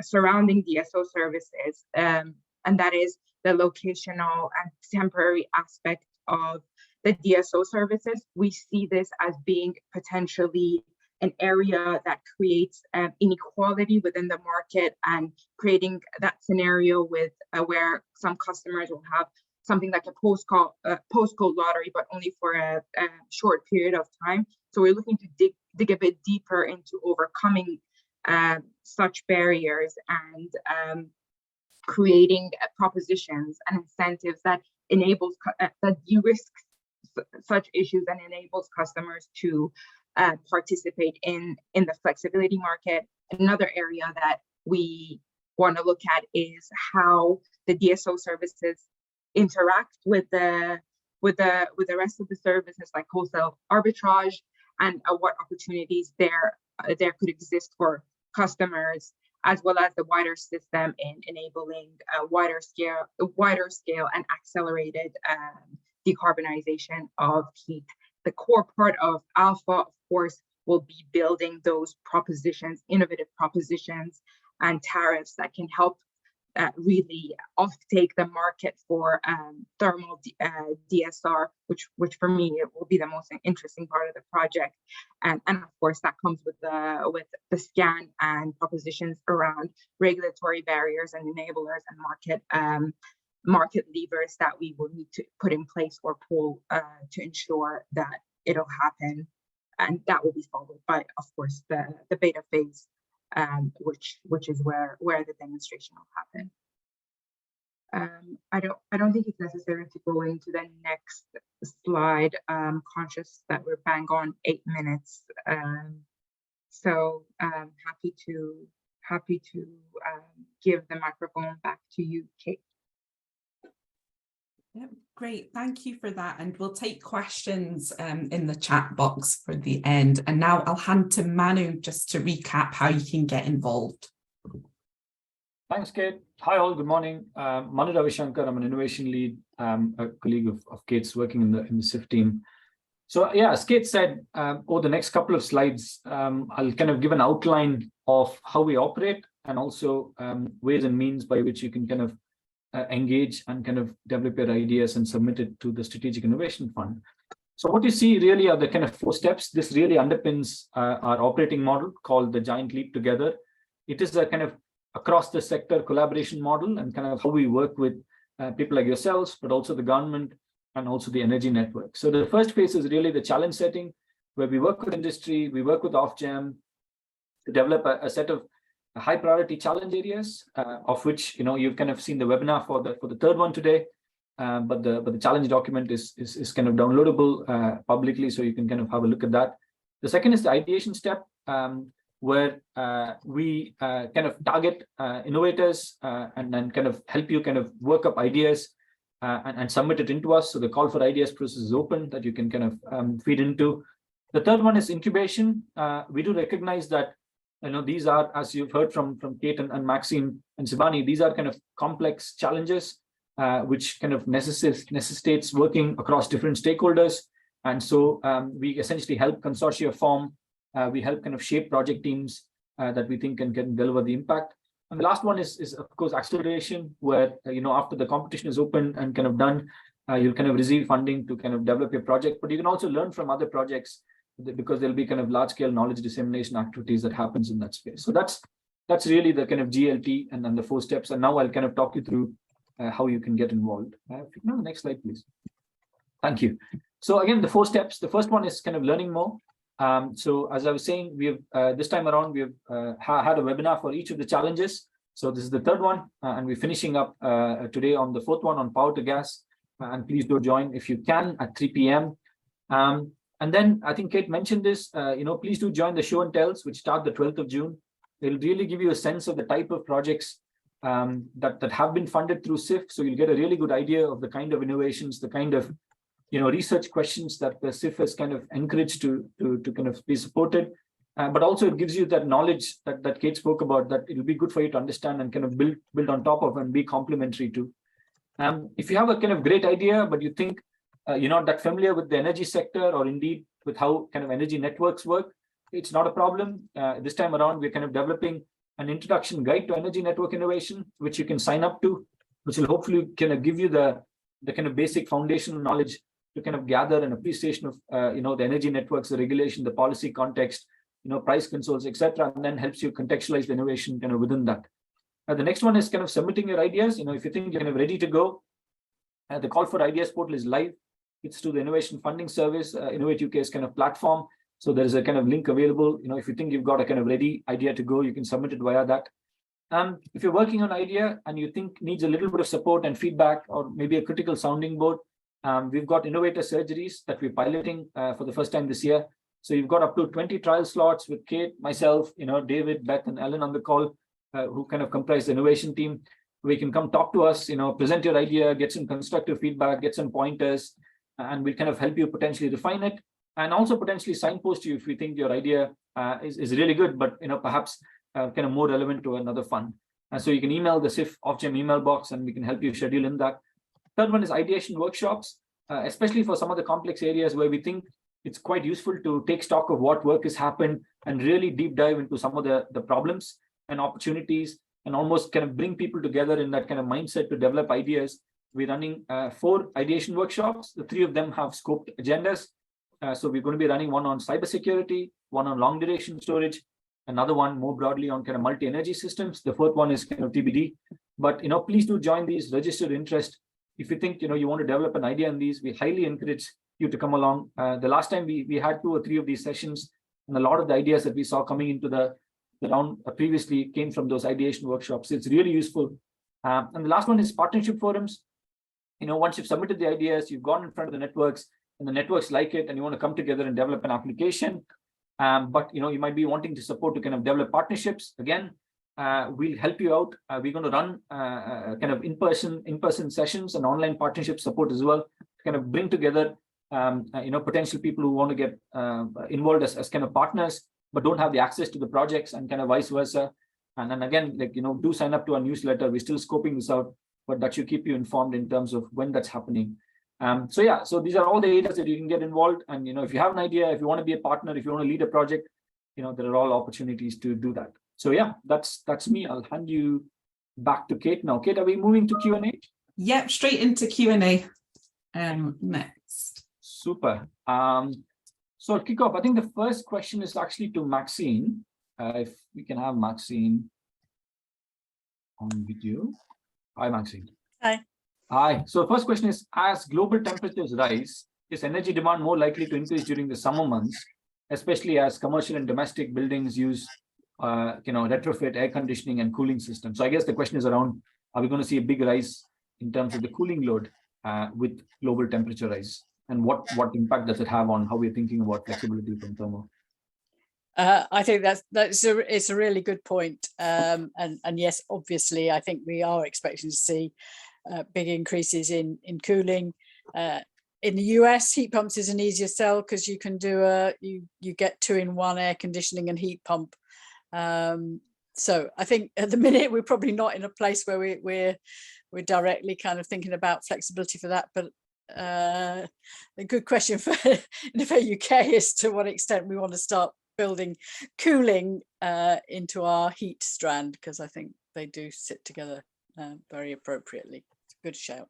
surrounding DSO services, and that is the locational and temporary aspect of the DSO services. We see this as being potentially an area that creates inequality within the market, and creating that scenario with where some customers will have something like a postcode lottery, but only for a short period of time. So we're looking to dig a bit deeper into overcoming such barriers and creating propositions and incentives that enables that de-risk such issues and enables customers to participate in the flexibility market. Another area that we want to look at is how the DSO services interact with the rest of the services, like wholesale arbitrage, and what opportunities there could exist for customers, as well as the wider system in enabling a wider scale and accelerated decarbonization of heat. The core part of Alpha, of course, will be building those propositions, innovative propositions and tariffs that can help really off-take the market for thermal DSR, which for me it will be the most interesting part of the project, and of course that comes with the scan and propositions around regulatory barriers and enablers and market levers that we will need to put in place or pull to ensure that it'll happen, and that will be followed by, of course, the beta phase. Which is where the demonstration will happen. I don't think it's necessary to go into the next slide. I'm conscious that we're bang on 8 minutes, so happy to give the microphone back to you, Kate. Yep, great, thank you for that, and we'll take questions in the chat box for the end. And now I'll hand to Manu just to recap how you can get involved. Thanks, Kate. Hi all, good morning. Manu Ravishankar, I'm an innovation lead, a colleague of Kate's working in the SIF team. So yeah, as Kate said, over the next couple of slides, I'll kind of give an outline of how we operate, and also ways and means by which you can kind of engage and kind of develop your ideas and submit it to the Strategic Innovation Fund. So what you see really are the kind of 4 steps. This really underpins our operating model called the Giant Leap Together. It is a kind of across the sector collaboration model, and kind of how we work with people like yourselves, but also the government and also the energy network. So the first phase is really the challenge setting, where we work with industry, we work with Ofgem to develop a set of high priority challenge areas, of which you've kind of seen the webinar for the third one today, but the challenge document is kind of downloadable publicly, so you can kind of have a look at that. The second is the ideation step, where we kind of target innovators and then kind of help you kind of work up ideas and submit it into us. So the call for ideas process is open that you can kind of feed into. The third one is incubation. We do recognize that these are, as you've heard from Kate and Maxine and Sibani, these are kind of complex challenges which kind of necessitates working across different stakeholders. And so we essentially help consortia form. We help kind of shape project teams that we think can deliver the impact. And the last one is of course acceleration, where after the competition is open and kind of done, you'll kind of receive funding to kind of develop your project. But you can also learn from other projects, because there'll be kind of large scale knowledge dissemination activities that happens in that space. So that's really the kind of GLT and then the 4 steps. And now I'll kind of talk you through how you can get involved. The next slide, please. Thank you. So again, the 4 steps. The first one is kind of learning more. So as I was saying, we have this time around we have had a webinar for each of the challenges. So this is the 3rd one, and we're finishing up today on the 4th one on power to gas. And please do join if you can at 3 p.m. And then I think Kate mentioned this, please do join the show and tells, which start the 12th of June. It'll really give you a sense of the type of projects that have been funded through SIF. So you'll get a really good idea of the kind of innovations, the kind of research questions that the SIF is kind of encouraged to kind of be supported. But also it gives you that knowledge that Kate spoke about, that it'll be good for you to understand and kind of build on top of and be complementary to. If you have a kind of great idea, but you think you're not that familiar with the energy sector or indeed with how kind of energy networks work, it's not a problem. This time around, we're kind of developing an introduction guide to energy network innovation, which you can sign up to, which will hopefully kind of give you the kind of basic foundational knowledge to kind of gather an appreciation of the energy networks, the regulation, the policy context, price controls, etc., and then helps you contextualize the innovation kind of within that. The next one is kind of submitting your ideas. If you think you're kind of ready to go, the call for ideas portal is live. It's through the Innovation Funding Service, Innovate UK's kind of platform. So there is a kind of link available. If you think you've got a kind of ready idea to go, you can submit it via that. If you're working on an idea and you think needs a little bit of support and feedback, or maybe a critical sounding board, we've got innovator surgeries that we're piloting for the first time this year. So you've got up to 20 trial slots with Kate, myself, David, Beth, and Ellen on the call, who kind of comprise the innovation team. We can come talk to us, present your idea, get some constructive feedback, get some pointers, and we'll kind of help you potentially refine it, and also potentially signpost you if we think your idea is really good, but perhaps kind of more relevant to another fund. And so you can email the SIF Ofgem email box, and we can help you schedule in that. Third one is ideation workshops, especially for some of the complex areas where we think it's quite useful to take stock of what work has happened and really deep dive into some of the problems and opportunities, and almost kind of bring people together in that kind of mindset to develop ideas. We're running 4 ideation workshops. The 3 of them have scoped agendas. So we're going to be running one on cybersecurity, one on long duration storage, another one more broadly on kind of multi-energy systems. The 4th one is kind of TBD. But please do join these, register interest. If you think you want to develop an idea in these, we highly encourage you to come along. The last time we had 2 or 3 of these sessions, and a lot of the ideas that we saw coming into the round previously came from those ideation workshops. It's really useful. And the last one is partnership forums. Once you've submitted the ideas, you've gone in front of the networks, and the networks like it, and you want to come together and develop an application. But you might be wanting to support to kind of develop partnerships. Again, we'll help you out. We're going to run kind of in-person sessions and online partnership support as well, to kind of bring together potential people who want to get involved as kind of partners, but don't have the access to the projects, and kind of vice versa. And then again, do sign up to our newsletter. We're still scoping this out, but that should keep you informed in terms of when that's happening. So these are all the areas that you can get involved. And if you have an idea, if you want to be a partner, if you want to lead a project, there are all opportunities to do that. So yeah, that's me. I'll hand you back to Kate now. Kate, are we moving to Q&A? Yep, straight into Q&A next. Super. So I'll kick off. I think the first question is actually to Maxine. If we can have Maxine on video. Hi, Maxine. Hi. Hi. So first question is, as global temperatures rise, is energy demand more likely to increase during the summer months, especially as commercial and domestic buildings use, retrofit air conditioning and cooling systems? So I guess the question is around, are we going to see a big rise in terms of the cooling load with global temperature rise? And what impact does it have on how we're thinking about flexibility from thermal? I think it's a really good point. And yes, obviously, I think we are expecting to see big increases in cooling. In the US, heat pumps is an easier sell because you can do you get 2-in-1 air conditioning and heat pump. So I think at the minute we're probably not in a place where we're directly kind of thinking about flexibility for that. But a good question for UK as to what extent we want to start building cooling into our heat strand, because I think they do sit together very appropriately. It's a good shout.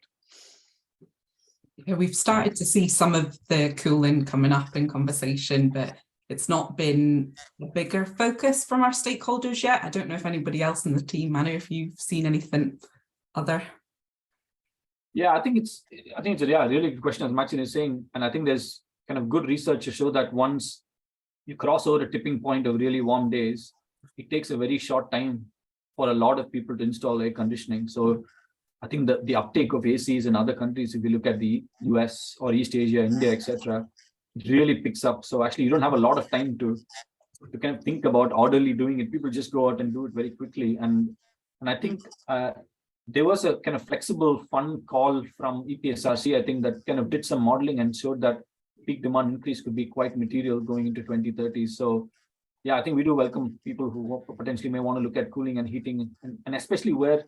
Yeah, we've started to see some of the cooling coming up in conversation, but it's not been a bigger focus from our stakeholders yet. I don't know if anybody else in the team, Manu, if you've seen anything other. Yeah, I think it's a really good question, as Maxine is saying, and I think there's kind of good research to show that once you cross over a tipping point of really warm days, it takes a very short time for a lot of people to install air conditioning. So I think the uptake of ACs in other countries, if you look at the US or East Asia, India, etc., it really picks up. So actually, you don't have a lot of time to kind of think about orderly doing it. People just go out and do it very quickly. And And I think there was a kind of flexible fund call from EPSRC, I think, that kind of did some modeling and showed that peak demand increase could be quite material going into 2030. So yeah, I think we do welcome people who potentially may want to look at cooling and heating, and especially where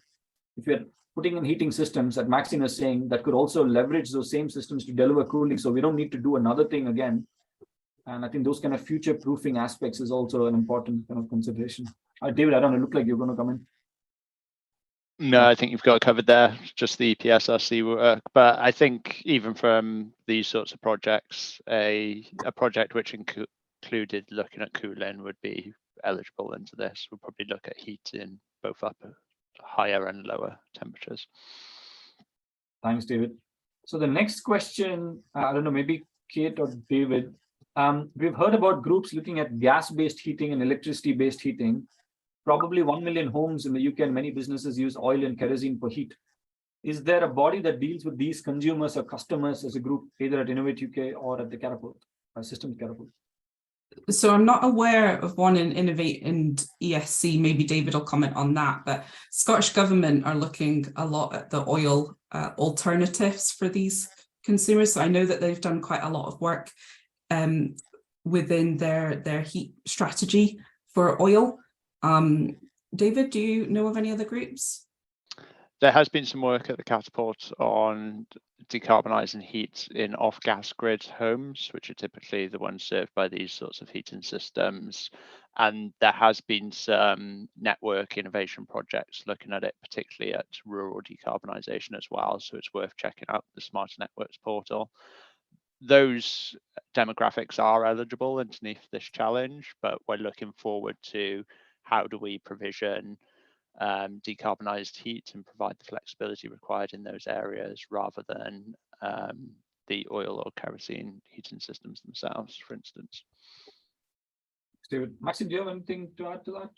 if you're putting in heating systems, that Maxine is saying, that could also leverage those same systems to deliver cooling. So we don't need to do another thing again. And I think those kind of future proofing aspects is also an important kind of consideration. David, I don't know, look like you're going to come in. No, I think you've got it covered there, just the EPSRC work. But I think even from these sorts of projects, a project which included looking at cooling would be eligible into this. We'll probably look at heat in both upper, higher and lower temperatures. Thanks, David. So the next question, I don't know, maybe Kate or David. We've heard about groups looking at gas-based heating and electricity-based heating. Probably 1 million homes in the UK and many businesses use oil and kerosene for heat. Is there a body that deals with these consumers or customers as a group, either at Innovate UK or at the Catapult, Systems Catapult? So I'm not aware of one in Innovate and ESC, maybe David will comment on that, but Scottish Government are looking a lot at the oil alternatives for these consumers. So I know that they've done quite a lot of work within their heat strategy for oil. David, do you know of any other groups? There has been some work at the Catapult on decarbonising heat in off-gas grid homes, which are typically the ones served by these sorts of heating systems. And there has been some network innovation projects looking at it, particularly at rural decarbonisation as well. So it's worth checking out the Smarter Networks portal. Those demographics are eligible underneath this challenge, but we're looking forward to how do we provision decarbonised heat and provide the flexibility required in those areas rather than the oil or kerosene heating systems themselves, for instance. David, Maxine, do you have anything to add to that?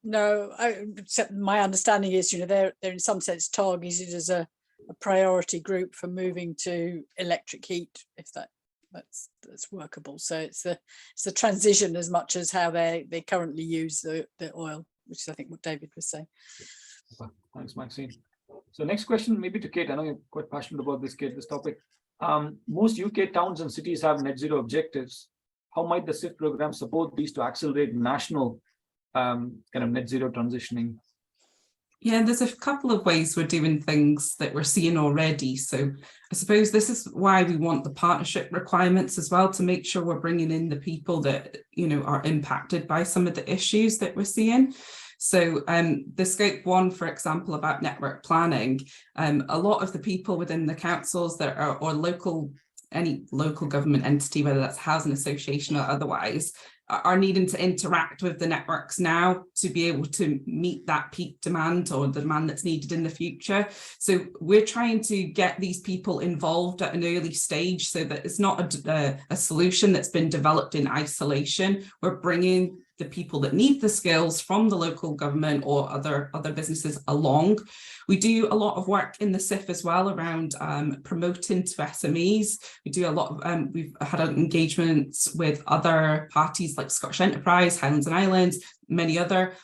No, except my understanding is, they're in some sense targeted as a priority group for moving to electric heat, if that's workable. So it's the transition as much as how they currently use the oil, which is I think what David was saying. Thanks, Maxine. So next question, maybe to Kate. I know you're quite passionate about this, Kate, this topic. Most UK towns and cities have net zero objectives. How might the SIF program support these to accelerate national kind of net zero transitioning? Yeah, there's a couple of ways we're doing things that we're seeing already. So I suppose this is why we want the partnership requirements as well, to make sure we're bringing in the people that, are impacted by some of the issues that we're seeing. So the scope 1, for example, about network planning, a lot of the people within the councils that are, or any local government entity, whether that's housing association or otherwise, are needing to interact with the networks now to be able to meet that peak demand or the demand that's needed in the future. So we're trying to get these people involved at an early stage so that it's not a solution that's been developed in isolation. We're bringing the people that need the skills from the local government or other businesses along. We do a lot of work in the SIF as well around promoting to SMEs. We do a lot of, we've had engagements with other parties like Scottish Enterprise, Highlands and Islands, many other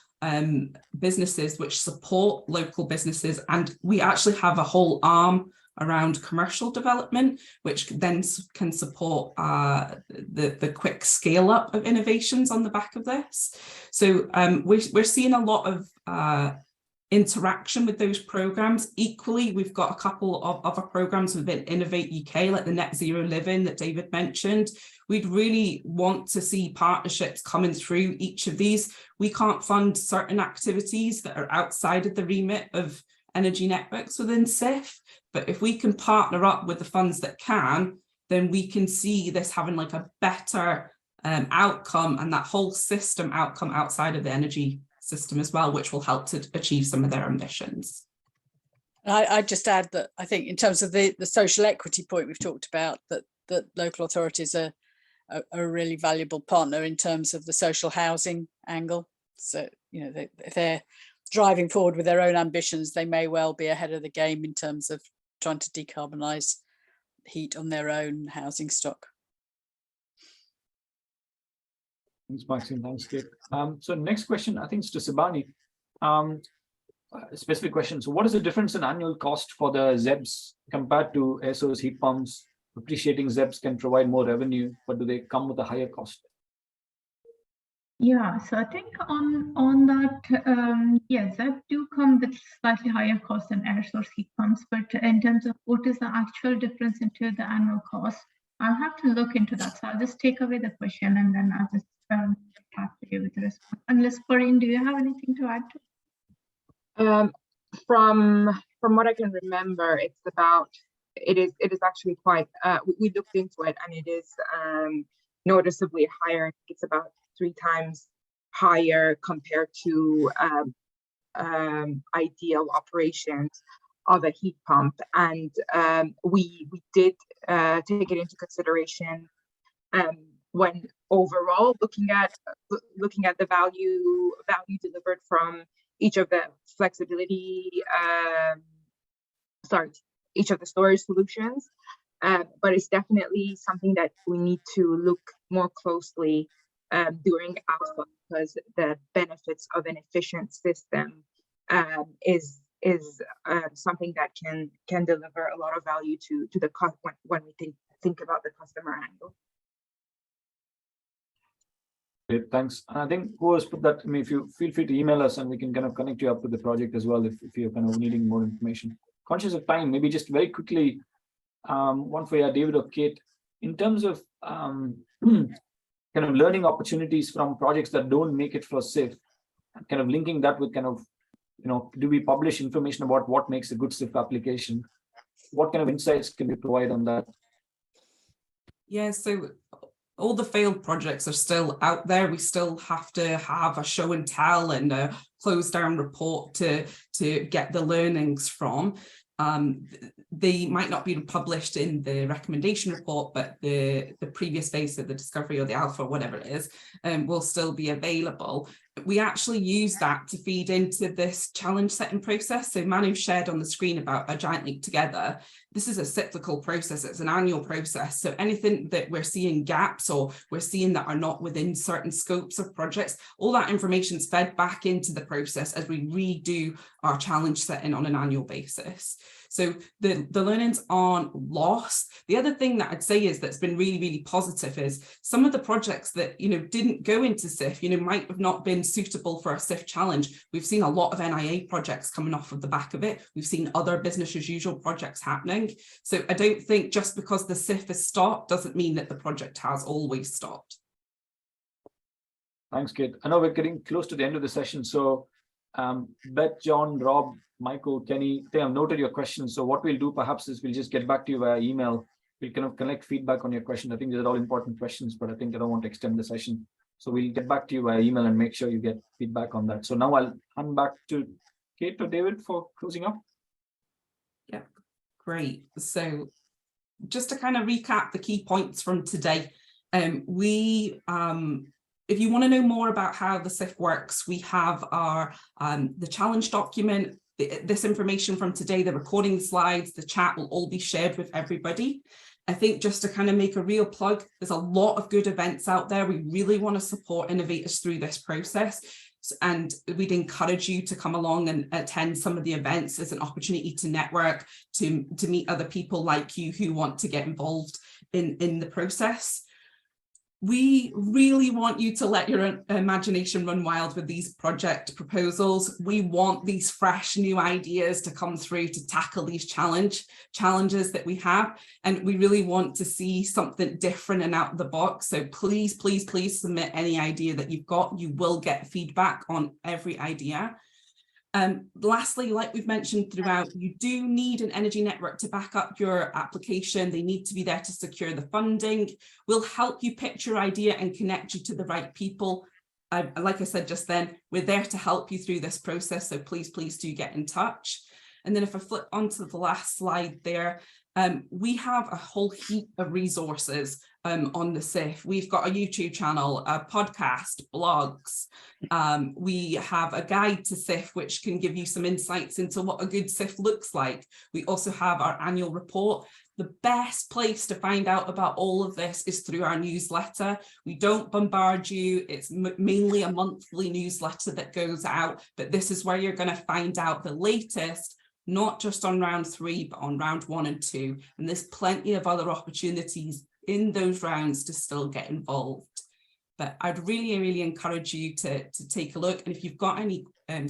businesses which support local businesses. And we actually have a whole arm around commercial development, which then can support the quick scale up of innovations on the back of this. So we're seeing a lot of interaction with those programs. Equally, we've got a couple of other programs within Innovate UK, like the Net Zero Living that David mentioned. We'd really want to see partnerships coming through each of these. We can't fund certain activities that are outside of the remit of energy networks within SIF, but if we can partner up with the funds that can, then we can see this having like a better outcome and that whole system outcome outside of the energy system as well, which will help to achieve some of their ambitions. I'd just add that I think in terms of the social equity point we've talked about, that local authorities are a really valuable partner in terms of the social housing angle. So, if they're driving forward with their own ambitions, they may well be ahead of the game in terms of trying to decarbonise heat on their own housing stock. Thanks, Maxine. Thanks, Kate. So next question, I think it's to Sibani. specific question. So what is the difference in annual cost for the ZEBs compared to air source heat pumps? Appreciating ZEBs can provide more revenue, but do they come with a higher cost? Yeah, so I think on that, yes, that do come with slightly higher cost than air source heat pumps, but in terms of what is the actual difference into the annual cost, I'll have to look into that. So I'll just take away the question and then I'll just get back to you with the response. Unless, Corinne, do you have anything to add to? From what I can remember, it is actually quite, we looked into it and it is noticeably higher. It's about 3 times higher compared to ideal operations of a heat pump. And we did take it into consideration when overall looking at the value delivered from each of the flexibility, each of the storage solutions. But it's definitely something that we need to look more closely during alpha, because the benefits of an efficient system is something that can deliver a lot of value to the cost when we think about the customer angle. Great, thanks. I think who has put that? I mean, if you feel free to email us and we can kind of connect you up with the project as well if you're kind of needing more information. Conscious of time, maybe just very quickly, one for David or Kate, in terms of kind of learning opportunities from projects that don't make it for SIF, kind of linking that with kind of, do we publish information about what makes a good SIF application? What kind of insights can we provide on that? Yeah, so all the failed projects are still out there. We still have to have a show and tell and a closed down report to get the learnings from. They might not be published in the recommendation report, but the previous phase of the discovery or the alpha, whatever it is, will still be available. We actually use that to feed into this challenge setting process. So Manu shared on the screen about a giant leap together. This is a cyclical process. It's an annual process. So anything that we're seeing gaps or we're seeing that are not within certain scopes of projects, all that information is fed back into the process as we redo our challenge setting on an annual basis. So the learnings aren't lost. The other thing that I'd say is that's been really, really positive is some of the projects that, didn't go into SIF, might have not been suitable for a SIF challenge. We've seen a lot of NIA projects coming off of the back of it. We've seen other business as usual projects happening. So I don't think just because the SIF is stopped doesn't mean that the project has always stopped. Thanks, Kate. I know we're getting close to the end of the session. So Beth, John, Rob, Michael, Kenny, I think I've noted your questions. So what we'll do perhaps is we'll just get back to you via email. We'll kind of collect feedback on your question. I think these are all important questions, but I think I don't want to extend the session. So we'll get back to you via email and make sure you get feedback on that. So now I'll hand back to Kate or David for closing up. Yeah, great. So just to kind of recap the key points from today, if you want to know more about how the SIF works, we have our the challenge document. This information from today, the recording slides, the chat will all be shared with everybody. I think just to kind of make a real plug, there's a lot of good events out there. We really want to support innovators through this process. And we'd encourage you to come along and attend some of the events as an opportunity to network, to meet other people like you who want to get involved in the process. We really want you to let your imagination run wild with these project proposals. We want these fresh new ideas to come through to tackle these challenges that we have. And we really want to see something different and out of the box. So please, please, please submit any idea that you've got. You will get feedback on every idea. Lastly, like we've mentioned throughout, you do need an energy network to back up your application. They need to be there to secure the funding. We'll help you pitch your idea and connect you to the right people. Like I said just then, we're there to help you through this process. So please, please do get in touch. And then if I flip onto the last slide there, we have a whole heap of resources on the SIF. We've got a YouTube channel, a podcast, blogs. We have a guide to SIF, which can give you some insights into what a good SIF looks like. We also have our annual report. The best place to find out about all of this is through our newsletter. We don't bombard you. It's mainly a monthly newsletter that goes out, but this is where you're going to find out the latest, not just on round 3, but on round 1 and 2. And there's plenty of other opportunities in those rounds to still get involved. But I'd really, really encourage you to take a look. And if you've got any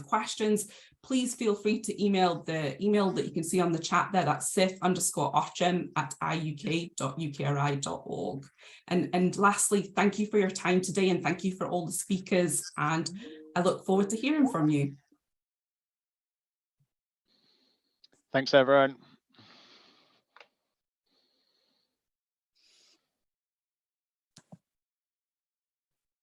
questions, please feel free to email the email that you can see on the chat there. That's sif_ofgem@iuk.ukri.org. And lastly, thank you for your time today, and thank you for all the speakers. And I look forward to hearing from you. Thanks, everyone.